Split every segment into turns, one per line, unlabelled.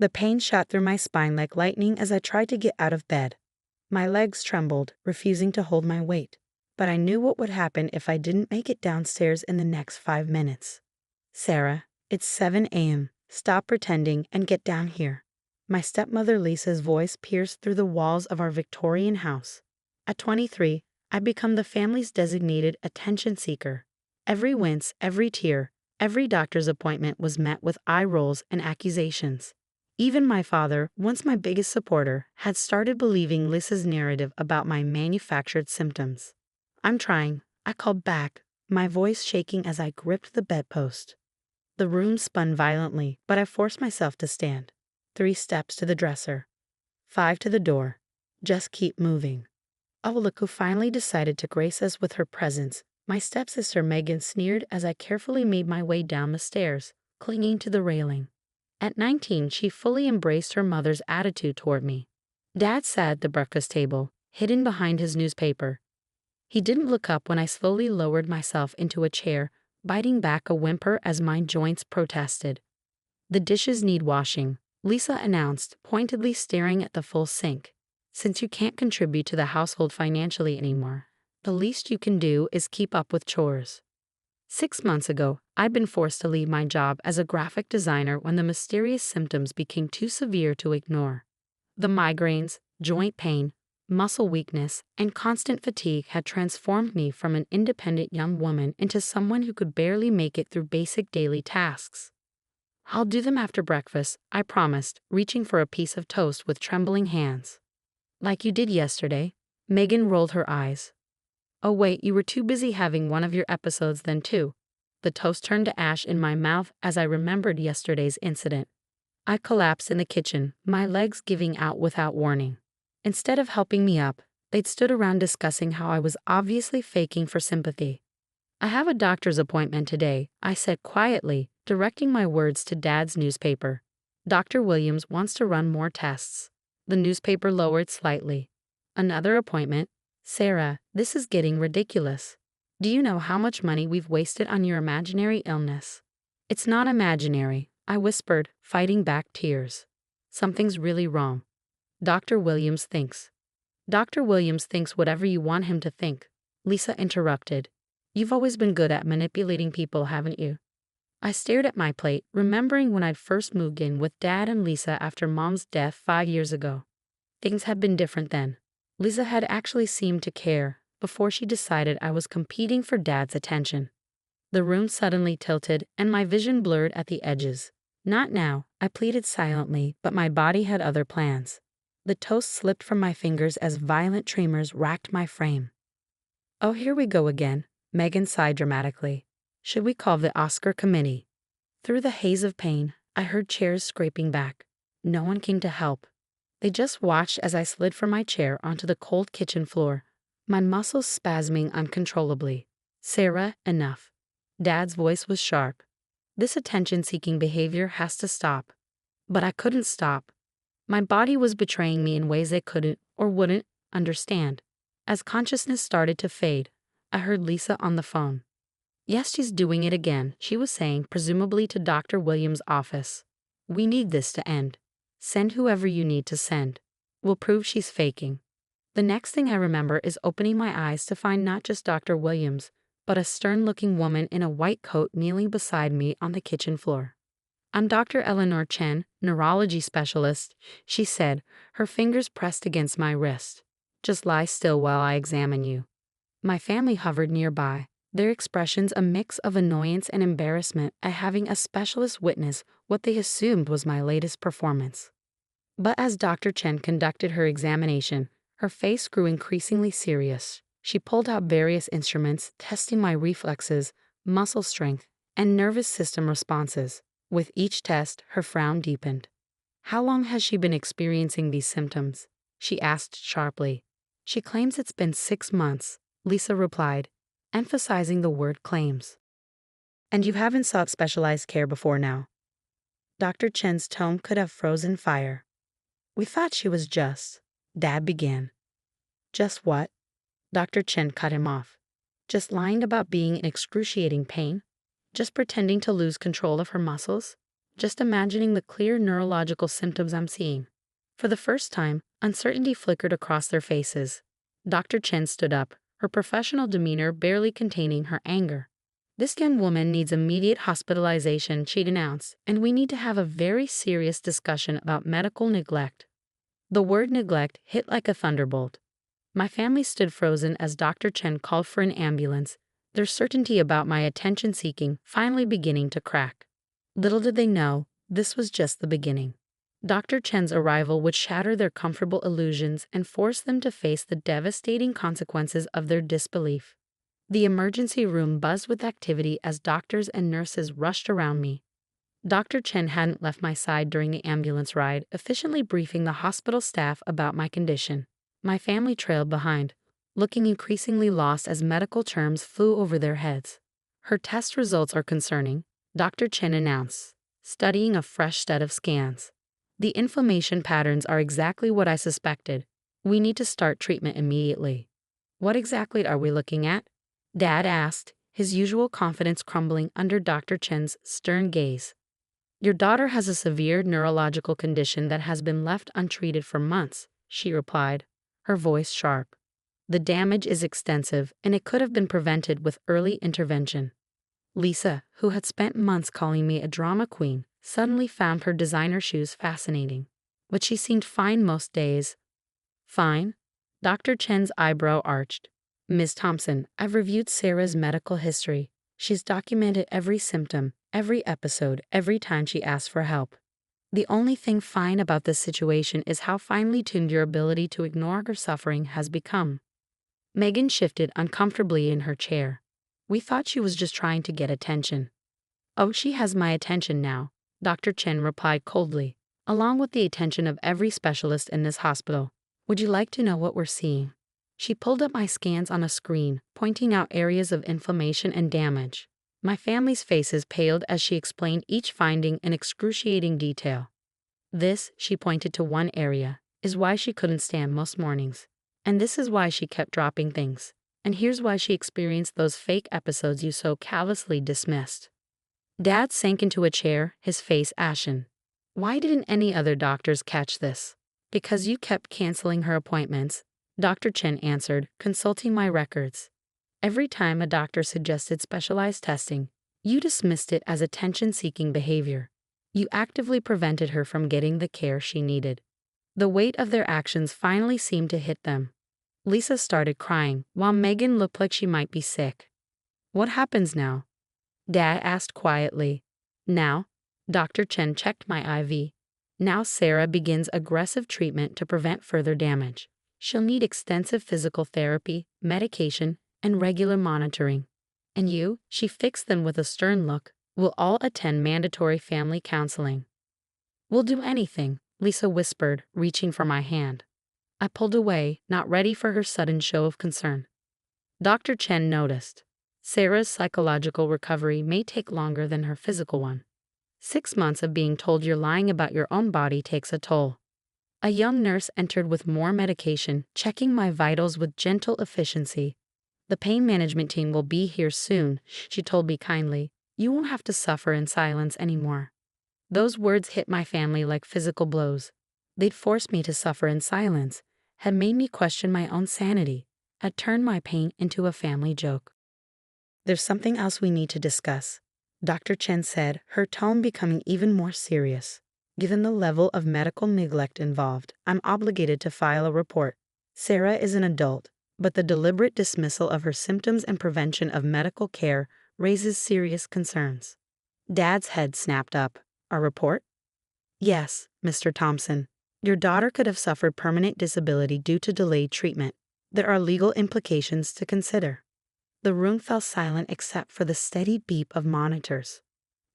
The pain shot through my spine like lightning as I tried to get out of bed. My legs trembled, refusing to hold my weight. But I knew what would happen if I didn't make it downstairs in the next 5 minutes. Sarah, it's 7 a.m. Stop pretending and get down here. My stepmother Lisa's voice pierced through the walls of our Victorian house. At 23, I'd become the family's designated attention seeker. Every wince, every tear, every doctor's appointment was met with eye rolls and accusations. Even my father, once my biggest supporter, had started believing Lisa's narrative about my manufactured symptoms. I'm trying, I called back, my voice shaking as I gripped the bedpost. The room spun violently, but I forced myself to stand. 3 steps to the dresser. 5 to the door. Just keep moving. Oh, look who finally decided to grace us with her presence. My stepsister Megan sneered as I carefully made my way down the stairs, clinging to the railing. At 19, she fully embraced her mother's attitude toward me. Dad sat at the breakfast table, hidden behind his newspaper. He didn't look up when I slowly lowered myself into a chair, biting back a whimper as my joints protested. The dishes need washing, Lisa announced, pointedly staring at the full sink. Since you can't contribute to the household financially anymore, the least you can do is keep up with chores. 6 months ago, I'd been forced to leave my job as a graphic designer when the mysterious symptoms became too severe to ignore. The migraines, joint pain, muscle weakness, and constant fatigue had transformed me from an independent young woman into someone who could barely make it through basic daily tasks. I'll do them after breakfast, I promised, reaching for a piece of toast with trembling hands. Like you did yesterday, Megan rolled her eyes. Oh wait, you were too busy having one of your episodes then too. The toast turned to ash in my mouth as I remembered yesterday's incident. I collapsed in the kitchen, my legs giving out without warning. Instead of helping me up, they'd stood around discussing how I was obviously faking for sympathy. I have a doctor's appointment today, I said quietly, directing my words to Dad's newspaper. Dr. Williams wants to run more tests. The newspaper lowered slightly. Another appointment? Sarah, this is getting ridiculous. Do you know how much money we've wasted on your imaginary illness? It's not imaginary, I whispered, fighting back tears. Something's really wrong. Dr. Williams thinks. Dr. Williams thinks whatever you want him to think, Lisa interrupted. You've always been good at manipulating people, haven't you? I stared at my plate, remembering when I'd first moved in with Dad and Lisa after Mom's death 5 years ago. Things had been different then. Lisa had actually seemed to care, before she decided I was competing for Dad's attention. The room suddenly tilted, and my vision blurred at the edges. Not now, I pleaded silently, but my body had other plans. The toast slipped from my fingers as violent tremors racked my frame. Oh, here we go again, Megan sighed dramatically. Should we call the Oscar committee? Through the haze of pain, I heard chairs scraping back. No one came to help. They just watched as I slid from my chair onto the cold kitchen floor, my muscles spasming uncontrollably. Sarah, enough. Dad's voice was sharp. This attention-seeking behavior has to stop. But I couldn't stop. My body was betraying me in ways I couldn't, or wouldn't, understand. As consciousness started to fade, I heard Lisa on the phone. Yes, she's doing it again, she was saying, presumably to Dr. Williams' office. We need this to end. Send whoever you need to send. We'll prove she's faking. The next thing I remember is opening my eyes to find not just Dr. Williams, but a stern-looking woman in a white coat kneeling beside me on the kitchen floor. I'm Dr. Eleanor Chen, neurology specialist, she said, her fingers pressed against my wrist. Just lie still while I examine you. My family hovered nearby, their expressions a mix of annoyance and embarrassment at having a specialist witness what they assumed was my latest performance. But as Dr. Chen conducted her examination, her face grew increasingly serious. She pulled out various instruments, testing my reflexes, muscle strength, and nervous system responses. With each test, her frown deepened. How long has she been experiencing these symptoms? She asked sharply. She claims it's been 6 months, Lisa replied, emphasizing the word claims. And you haven't sought specialized care before now? Dr. Chen's tone could have frozen fire. We thought she was just, Dad began. Just what? Dr. Chen cut him off. Just lying about being in excruciating pain? Just pretending to lose control of her muscles? just imagining the clear neurological symptoms I'm seeing. For the first time, uncertainty flickered across their faces. Dr. Chen stood up, her professional demeanor barely containing her anger. "This young woman needs immediate hospitalization," she announced, "and we need to have a very serious discussion about medical neglect." The word neglect hit like a thunderbolt. My family stood frozen as Dr. Chen called for an ambulance, their certainty about my attention-seeking finally beginning to crack. Little did they know, this was just the beginning. Dr. Chen's arrival would shatter their comfortable illusions and force them to face the devastating consequences of their disbelief. The emergency room buzzed with activity as doctors and nurses rushed around me. Dr. Chen hadn't left my side during the ambulance ride, efficiently briefing the hospital staff about my condition. My family trailed behind, looking increasingly lost as medical terms flew over their heads. "Her test results are concerning," Dr. Chen announced, studying a fresh set of scans. "The inflammation patterns are exactly what I suspected. We need to start treatment immediately." "What exactly are we looking at?" Dad asked, his usual confidence crumbling under Dr. Chen's stern gaze. "Your daughter has a severe neurological condition that has been left untreated for months," she replied, her voice sharp. "The damage is extensive, and it could have been prevented with early intervention." Lisa, who had spent months calling me a drama queen, suddenly found her designer shoes fascinating. But she seemed fine most days. "Fine?" Dr. Chen's eyebrow arched. "Ms. Thompson, I've reviewed Sarah's medical history. She's documented every symptom, every episode, every time she asked for help. The only thing fine about this situation is how finely tuned your ability to ignore her suffering has become." Megan shifted uncomfortably in her chair. "We thought she was just trying to get attention." "Oh, she has my attention now," Dr. Chen replied coldly, "along with the attention of every specialist in this hospital. Would you like to know what we're seeing?" She pulled up my scans on a screen, pointing out areas of inflammation and damage. My family's faces paled as she explained each finding in excruciating detail. "This," she pointed to one area, "is why she couldn't stand most mornings. And this is why she kept dropping things. And here's why she experienced those fake episodes you so callously dismissed." Dad sank into a chair, his face ashen. "Why didn't any other doctors catch this?" "Because you kept canceling her appointments," Dr. Chen answered, consulting my records. "Every time a doctor suggested specialized testing, you dismissed it as attention-seeking behavior. You actively prevented her from getting the care she needed." The weight of their actions finally seemed to hit them. Lisa started crying, while Megan looked like she might be sick. "What happens now?" Dad asked quietly. "Now," Dr. Chen checked my IV. "Now Sarah begins aggressive treatment to prevent further damage. She'll need extensive physical therapy, medication, and regular monitoring. And you," she fixed them with a stern look, "will all attend mandatory family counseling." "We'll do anything," Lisa whispered, reaching for my hand. I pulled away, not ready for her sudden show of concern. Dr. Chen noticed. "Sarah's psychological recovery may take longer than her physical one. 6 months of being told you're lying about your own body takes a toll." A young nurse entered with more medication, checking my vitals with gentle efficiency. "The pain management team will be here soon," she told me kindly. "You won't have to suffer in silence anymore." Those words hit my family like physical blows. They'd forced me to suffer in silence, had made me question my own sanity, had turned my pain into a family joke. "There's something else we need to discuss," Dr. Chen said, her tone becoming even more serious. "Given the level of medical neglect involved, I'm obligated to file a report. Sarah is an adult, but the deliberate dismissal of her symptoms and prevention of medical care raises serious concerns." Dad's head snapped up. "A report?" "Yes, Mr. Thompson. Your daughter could have suffered permanent disability due to delayed treatment. There are legal implications to consider." The room fell silent except for the steady beep of monitors.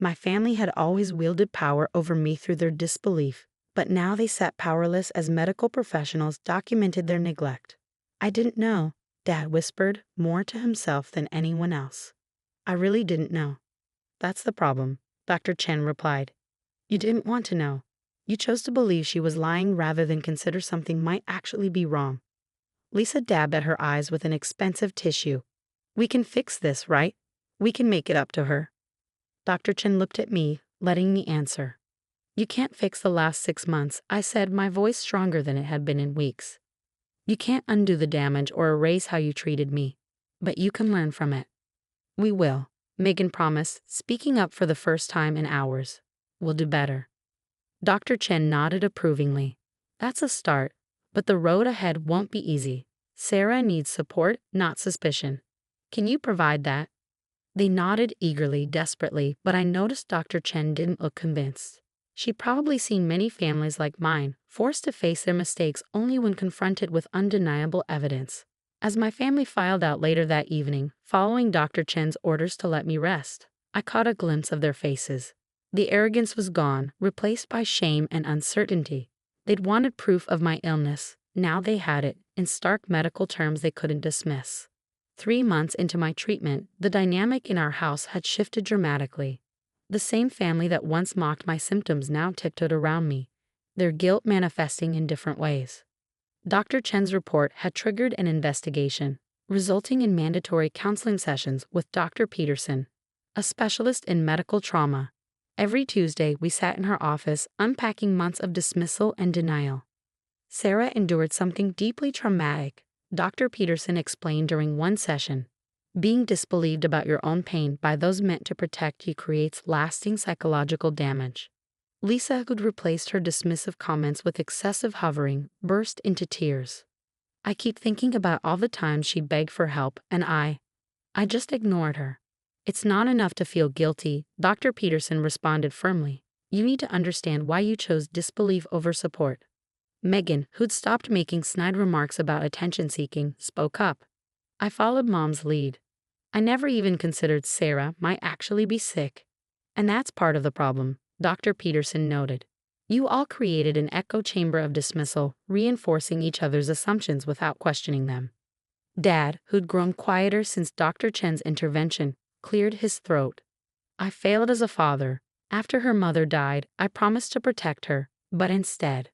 My family had always wielded power over me through their disbelief, but now they sat powerless as medical professionals documented their neglect. "I didn't know," Dad whispered, more to himself than anyone else. "I really didn't know." "That's the problem," Dr. Chen replied. "You didn't want to know. You chose to believe she was lying rather than consider something might actually be wrong." Lisa dabbed at her eyes with an expensive tissue. "We can fix this, right? We can make it up to her." Dr. Chen looked at me, letting me answer. You can't fix the last 6 months, I said, my voice stronger than it had been in weeks. You can't undo the damage or erase how you treated me, but you can learn from it. We will, Megan promised, speaking up for the first time in hours. We'll do better. Dr. Chen nodded approvingly. That's a start, but the road ahead won't be easy. Sarah needs support, not suspicion. Can you provide that? They nodded eagerly, desperately, but I noticed Dr. Chen didn't look convinced. She'd probably seen many families like mine, forced to face their mistakes only when confronted with undeniable evidence. As my family filed out later that evening, following Dr. Chen's orders to let me rest, I caught a glimpse of their faces. The arrogance was gone, replaced by shame and uncertainty. They'd wanted proof of my illness. Now they had it, in stark medical terms they couldn't dismiss. 3 months into my treatment, the dynamic in our house had shifted dramatically. The same family that once mocked my symptoms now tiptoed around me, their guilt manifesting in different ways. Dr. Chen's report had triggered an investigation, resulting in mandatory counseling sessions with Dr. Peterson, a specialist in medical trauma. Every Tuesday, we sat in her office, unpacking months of dismissal and denial. Sarah endured something deeply traumatic, Dr. Peterson explained during one session. Being disbelieved about your own pain by those meant to protect you creates lasting psychological damage. Lisa, who'd replaced her dismissive comments with excessive hovering, burst into tears. I keep thinking about all the times she begged for help, and I just ignored her. It's not enough to feel guilty, Dr. Peterson responded firmly. You need to understand why you chose disbelief over support. Megan, who'd stopped making snide remarks about attention-seeking, spoke up. I followed Mom's lead. I never even considered Sarah might actually be sick. And that's part of the problem, Dr. Peterson noted. You all created an echo chamber of dismissal, reinforcing each other's assumptions without questioning them. Dad, who'd grown quieter since Dr. Chen's intervention, cleared his throat. I failed as a father. After her mother died, I promised to protect her, but instead,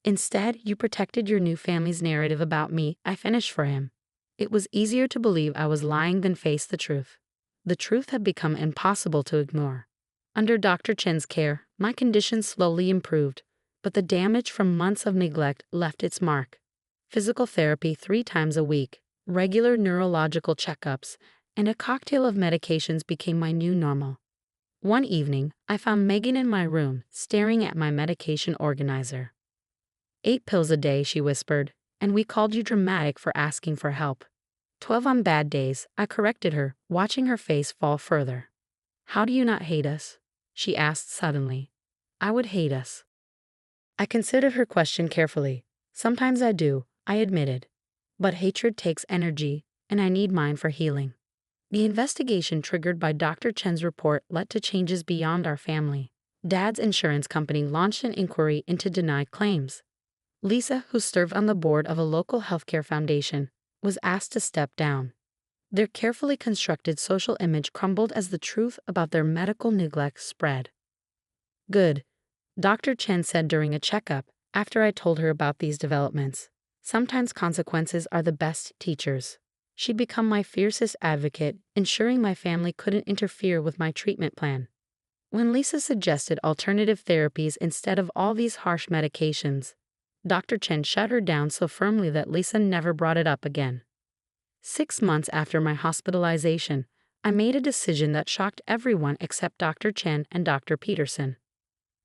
you protected your new family's narrative about me. I finished for him. It was easier to believe I was lying than face the truth. The truth had become impossible to ignore. Under Dr. Chen's care, my condition slowly improved, but the damage from months of neglect left its mark. Physical therapy 3 times a week, regular neurological checkups, and a cocktail of medications became my new normal. One evening, I found Megan in my room, staring at my medication organizer. 8 pills a day, she whispered, and we called you dramatic for asking for help. 12 on bad days, I corrected her, watching her face fall further. How do you not hate us? She asked suddenly. I would hate us. I considered her question carefully. Sometimes I do, I admitted. But hatred takes energy, and I need mine for healing. The investigation triggered by Dr. Chen's report led to changes beyond our family. Dad's insurance company launched an inquiry into denied claims. Lisa, who served on the board of a local healthcare foundation, was asked to step down. Their carefully constructed social image crumbled as the truth about their medical neglect spread. Good, Dr. Chen said during a checkup after I told her about these developments. Sometimes consequences are the best teachers. She'd become my fiercest advocate, ensuring my family couldn't interfere with my treatment plan. When Lisa suggested alternative therapies instead of all these harsh medications, Dr. Chen shut her down so firmly that Lisa never brought it up again. 6 months after my hospitalization, I made a decision that shocked everyone except Dr. Chen and Dr. Peterson.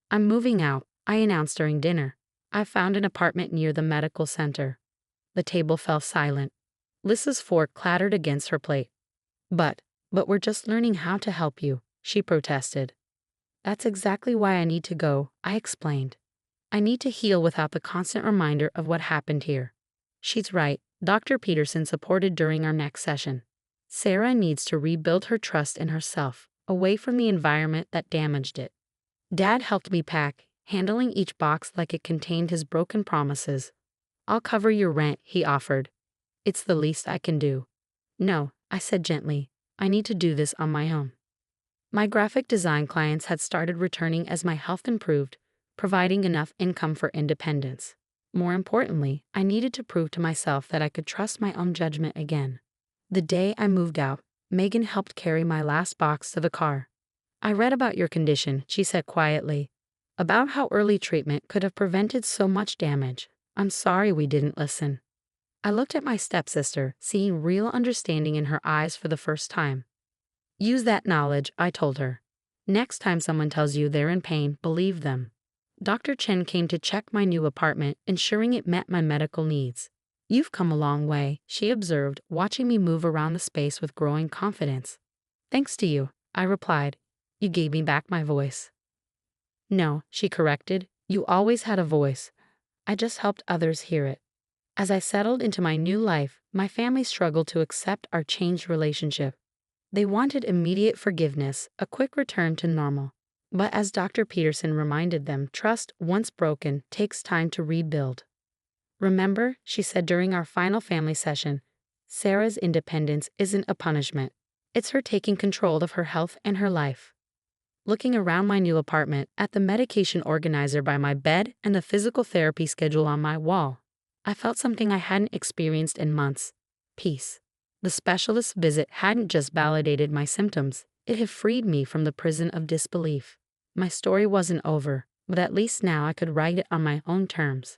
I'm moving out, I announced during dinner. I found an apartment near the medical center. The table fell silent. Lisa's fork clattered against her plate. But we're just learning how to help you, she protested. That's exactly why I need to go, I explained. I need to heal without the constant reminder of what happened here. She's right, Dr. Peterson supported during our next session. Sarah needs to rebuild her trust in herself, away from the environment that damaged it. Dad helped me pack, handling each box like it contained his broken promises. I'll cover your rent, he offered. It's the least I can do. No, I said gently. I need to do this on my own. My graphic design clients had started returning as my health improved, providing enough income for independence. More importantly, I needed to prove to myself that I could trust my own judgment again. The day I moved out, Megan helped carry my last box to the car. I read about your condition, she said quietly. About how early treatment could have prevented so much damage. I'm sorry we didn't listen. I looked at my stepsister, seeing real understanding in her eyes for the first time. Use that knowledge, I told her. Next time someone tells you they're in pain, believe them. Dr. Chen came to check my new apartment, ensuring it met my medical needs. You've come a long way, she observed, watching me move around the space with growing confidence. Thanks to you, I replied. You gave me back my voice. No, she corrected. You always had a voice. I just helped others hear it. As I settled into my new life, my family struggled to accept our changed relationship. They wanted immediate forgiveness, a quick return to normal. But as Dr. Peterson reminded them, trust, once broken, takes time to rebuild. Remember, she said during our final family session, Sarah's independence isn't a punishment. It's her taking control of her health and her life. Looking around my new apartment, at the medication organizer by my bed and the physical therapy schedule on my wall, I felt something I hadn't experienced in months: peace. The specialist's visit hadn't just validated my symptoms, it had freed me from the prison of disbelief. My story wasn't over, but at least now I could write it on my own terms.